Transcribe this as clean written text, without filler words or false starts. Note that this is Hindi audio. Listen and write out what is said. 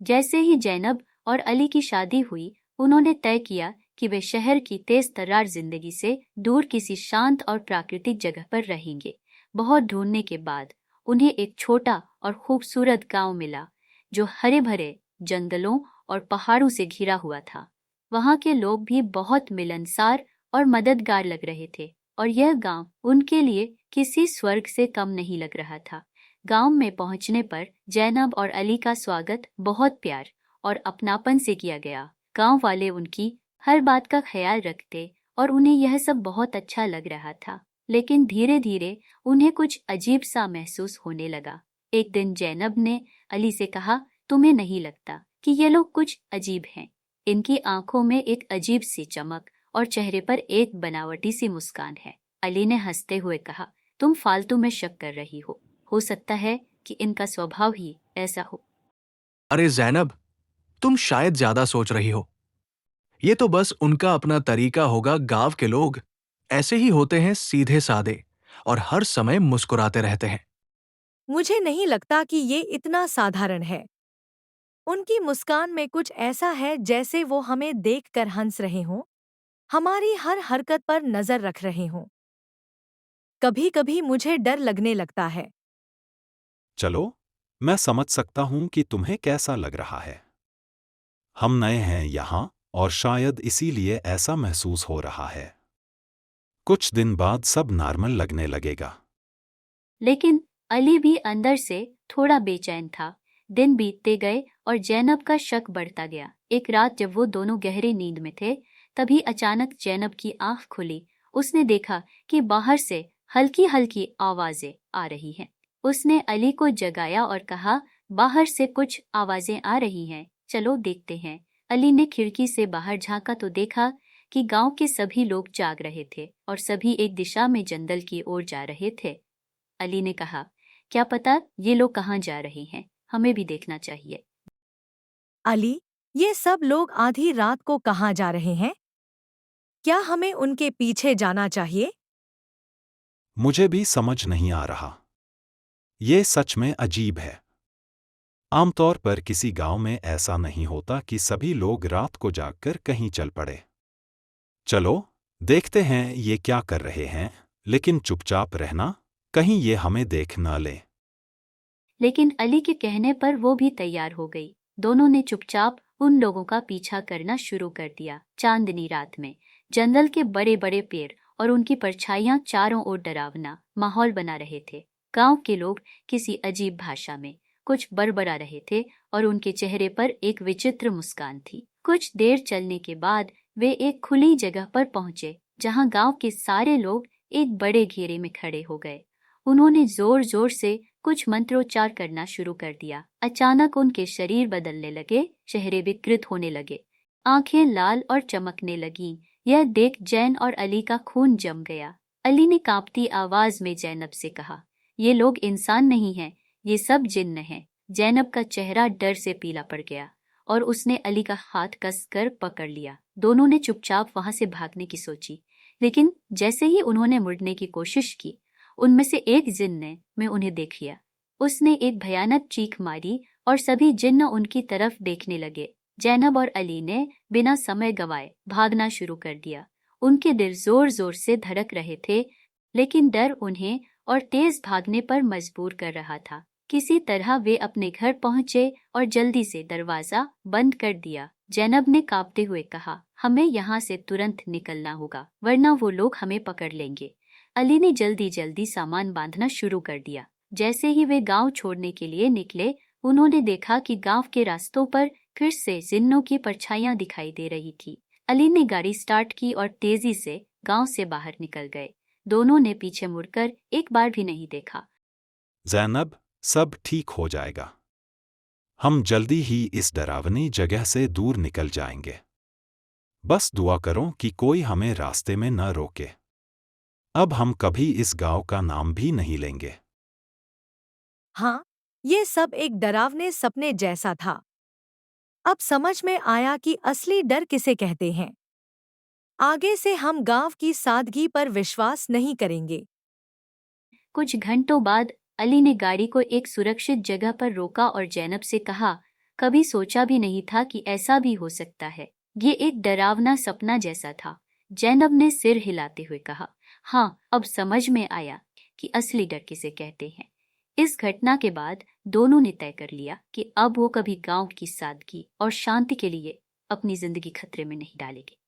जैसे ही जैनब और अली की शादी हुई, उन्होंने तय किया कि वे शहर की तेज तर्रार जिंदगी से दूर किसी शांत और प्राकृतिक जगह पर रहेंगे। बहुत ढूंढने के बाद उन्हें एक छोटा और खूबसूरत गांव मिला, जो हरे भरे जंगलों और पहाड़ों से घिरा हुआ था। वहां के लोग भी बहुत मिलनसार और मददगार लग रहे थे, और यह गांव उनके लिए किसी स्वर्ग से कम नहीं लग रहा था। गांव में पहुंचने पर जैनब और अली का स्वागत बहुत प्यार और अपनापन से किया गया। गांव वाले उनकी हर बात का ख्याल रखते और उन्हें यह सब बहुत अच्छा लग रहा था। लेकिन धीरे धीरे उन्हें कुछ अजीब सा महसूस होने लगा। एक दिन जैनब ने अली से कहा, तुम्हें नहीं लगता कि ये लोग कुछ अजीब हैं? इनकी आंखों में एक अजीब सी चमक और चेहरे पर एक बनावटी सी मुस्कान है। अली ने हंसते हुए कहा, तुम फालतू में शक कर रही हो सकता है कि इनका स्वभाव ही ऐसा हो। अरे जैनब, तुम शायद ज्यादा सोच रही हो। ये तो बस उनका अपना तरीका होगा। गांव के लोग ऐसे ही होते हैं, सीधे साधे और हर समय मुस्कुराते रहते हैं। मुझे नहीं लगता कि ये इतना साधारण है। उनकी मुस्कान में कुछ ऐसा है जैसे वो हमें देखकर हंस रहे हों, हमारी हर हरकत पर नजर रख रहे हों। कभी-कभी मुझे डर लगने लगता है। चलो, मैं समझ सकता हूं कि तुम्हें कैसा लग रहा है। हम नए हैं यहाँ और शायद इसीलिए ऐसा महसूस हो रहा है। कुछ दिन बाद सब नॉर्मल लगने लगेगा। लेकिन अली भी अंदर से थोड़ा बेचैन था। दिन बीतते गए और जैनब का शक बढ़ता गया। एक रात जब वो दोनों गहरी नींद में थे, तभी अचानक जैनब की आंख खुली। उसने देखा कि बाहर से हल्की हल्की आवाजें आ रही हैं। उसने अली को जगाया और कहा, बाहर से कुछ आवाजें आ रही हैं, चलो देखते हैं। अली ने खिड़की से बाहर झांका तो देखा कि गांव के सभी लोग जाग रहे थे और सभी एक दिशा में जंगल की ओर जा रहे थे। अली ने कहा, क्या पता ये लोग कहाँ जा रहे हैं, हमें भी देखना चाहिए। अली, ये सब लोग आधी रात को कहाँ जा रहे हैं? क्या हमें उनके पीछे जाना चाहिए? मुझे भी समझ नहीं आ रहा। ये सच में अजीब है। आमतौर पर किसी गांव में ऐसा नहीं होता कि सभी लोग रात को जागकर कहीं चल पड़े। चलो, देखते हैं ये क्या कर रहे हैं, लेकिन चुपचाप रहना, कहीं ये हमें देख न ले। लेकिन अली के कहने पर वो भी तैयार हो गई। दोनों ने चुपचाप उन लोगों का पीछा करना शुरू कर दिया। चांदनी रात में जंगल के बड़े बड़े पेड़ और उनकी परछाइयां चारों ओर डरावना माहौल बना रहे थे। गांव के लोग किसी अजीब भाषा में कुछ बड़बड़ा रहे थे और उनके चेहरे पर एक विचित्र मुस्कान थी। कुछ देर चलने के बाद वे एक खुली जगह पर पहुंचे, जहां गांव के सारे लोग एक बड़े घेरे में खड़े हो गए। उन्होंने जोर जोर से कुछ मंत्रोच्चार करना शुरू कर दिया। अचानक उनके शरीर बदलने लगे, चेहरे विकृत होने लगे, आंखें लाल और चमकने लगीं। यह देख जैन और अली का खून जम गया। अली ने कांपती आवाज में जैनब से कहा, ये लोग इंसान नहीं हैं, ये सब जिन्न हैं। जैनब का चेहरा डर से पीला पड़ गया और उसने अली का हाथ कसकर पकड़ लिया। दोनों ने चुपचाप वहां से भागने की सोची, लेकिन जैसे ही उन्होंने मुड़ने की कोशिश की, उनमें से एक जिन्न ने उन्हें देख लिया। उसने एक भयानक चीख मारी और सभी जिन्न उनकी तरफ देखने लगे। जैनब और अली ने बिना समय गंवाए भागना शुरू कर दिया। उनके दिल जोर जोर से धड़क रहे थे, लेकिन डर उन्हें और तेज भागने पर मजबूर कर रहा था। किसी तरह वे अपने घर पहुंचे और जल्दी से दरवाजा बंद कर दिया। जैनब ने कांपते हुए कहा, हमें यहाँ से तुरंत निकलना होगा, वरना वो लोग हमें पकड़ लेंगे। अली ने जल्दी जल्दी सामान बांधना शुरू कर दिया। जैसे ही वे गांव छोड़ने के लिए निकले, उन्होंने देखा कि गांव के रास्तों पर फिर से जिन्नों की परछाइयां दिखाई दे रही थी। अली ने गाड़ी स्टार्ट की और तेजी से गांव से बाहर निकल गए। दोनों ने पीछे मुड़कर एक बार भी नहीं देखा। ज़ैनब, सब ठीक हो जाएगा। हम जल्दी ही इस डरावनी जगह से दूर निकल जाएंगे। बस दुआ करो कि कोई हमें रास्ते में न रोके। अब हम कभी इस गांव का नाम भी नहीं लेंगे। हाँ, ये सब एक डरावने सपने जैसा था। अब समझ में आया कि असली डर किसे कहते हैं। आगे से हम गांव की सादगी पर विश्वास नहीं करेंगे। कुछ घंटों बाद अली ने गाड़ी को एक सुरक्षित जगह पर रोका और जैनब से कहा, कभी सोचा भी नहीं था कि ऐसा भी हो सकता है। ये एक डरावना सपना जैसा था। जैनब ने सिर हिलाते हुए कहा, हाँ, अब समझ में आया कि असली डर किसे कहते हैं। इस घटना के बाद दोनों ने तय कर लिया कि अब वो कभी गांव की सादगी और शांति के लिए अपनी जिंदगी खतरे में नहीं डालेंगे।